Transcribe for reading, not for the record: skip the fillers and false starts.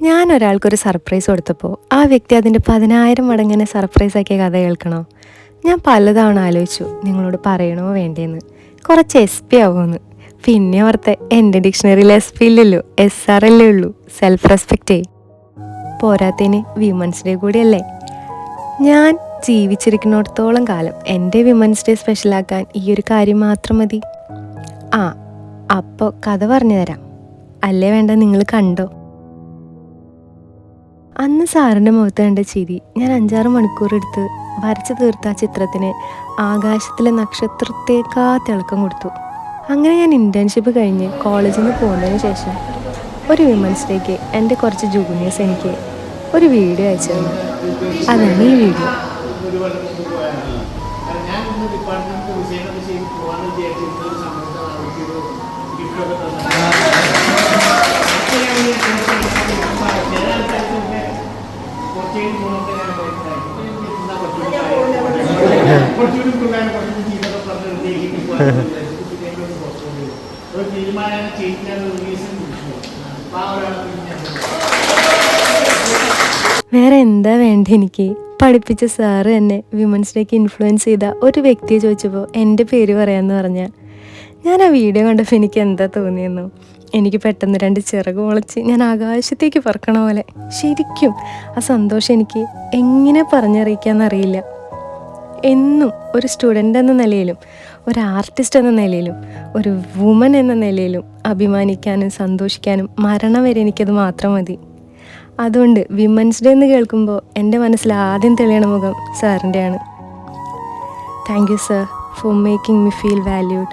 ഞാൻ ഒരാൾക്കൊരു സർപ്രൈസ് കൊടുത്തപ്പോൾ ആ വ്യക്തി അതിൻ്റെ 10,000 മടങ്ങനെ സർപ്രൈസ് ആക്കിയ കഥ കേൾക്കണോ? ഞാൻ പലതവണ ആലോചിച്ചു നിങ്ങളോട് പറയണോ വേണ്ടേന്ന്, കുറച്ച് എസ് പി ആവുമെന്ന്. പിന്നെ ഓർത്തെ എൻ്റെ ഡിക്ഷണറിയിൽ എസ് പി ഇല്ലല്ലോ, SR അല്ലേ ഉള്ളൂ. സെൽഫ് റെസ്പെക്റ്റേ. പോരാത്തതിന് വിമൻസ് ഡേ കൂടിയല്ലേ. ഞാൻ ജീവിച്ചിരിക്കുന്നിടത്തോളം കാലം എൻ്റെ വിമൻസ് ഡേ സ്പെഷ്യലാക്കാൻ ഈ ഒരു കാര്യം മാത്രം മതി. ആ അപ്പോൾ കഥ പറഞ്ഞു തരാം. അല്ലേ വേണ്ട, നിങ്ങൾ കണ്ടോ? അന്ന് സാറിൻ്റെ മുഖത്ത് കണ്ട ചിരി ഞാൻ 5-6 മണിക്കൂർ എടുത്ത് വരച്ചു തീർത്ത ആ ചിത്രത്തിന് ആകാശത്തിലെ നക്ഷത്രത്തേക്കാ തിളക്കം കൊടുത്തു. അങ്ങനെ ഞാൻ ഇൻറ്റേൺഷിപ്പ് കഴിഞ്ഞ് കോളേജിൽ നിന്ന് പോകുന്നതിന് ശേഷം ഒരു വിമൻസ് ഡേക്ക് എൻ്റെ കുറച്ച് ജൂനിയേഴ്സ് എനിക്ക് ഒരു വീഡിയോ അയച്ചു തന്നു. അതാണ് ഈ വീഡിയോ. വേറെ എന്താ വേണ്ട എനിക്ക്? പഠിപ്പിച്ച സാറ് തന്നെ വിമൻസ് ഡേക്ക് ഇൻഫ്ലുവൻസ് ചെയ്ത ഒരു വ്യക്തിയെ ചോദിച്ചപ്പോൾ എൻ്റെ പേര് പറയാമെന്ന് പറഞ്ഞാൽ ഞാൻ ആ വീഡിയോ കണ്ടപ്പോൾ എനിക്ക് എന്താ തോന്നിയെന്നോ, എനിക്ക് പെട്ടെന്ന് 2 ചിറക് മുളച്ച് ഞാൻ ആകാശത്തേക്ക് പറക്കണ പോലെ. ശരിക്കും ആ സന്തോഷം എനിക്ക് എങ്ങനെ പറഞ്ഞറിയിക്കാമെന്നറിയില്ല. എന്നും ഒരു സ്റ്റുഡൻ്റ് എന്ന നിലയിലും ഒരു ആർട്ടിസ്റ്റ് എന്ന നിലയിലും ഒരു വുമൻ എന്ന നിലയിലും അഭിമാനിക്കാനും സന്തോഷിക്കാനും മരണം വരെ എനിക്കത് മാത്രം മതി. അതുകൊണ്ട് വിമൻസ് ഡേ എന്ന് കേൾക്കുമ്പോൾ എൻ്റെ മനസ്സിൽ ആദ്യം തെളിയണ മുഖം സാറിൻ്റെയാണ്. Thank you sir for making me feel valued.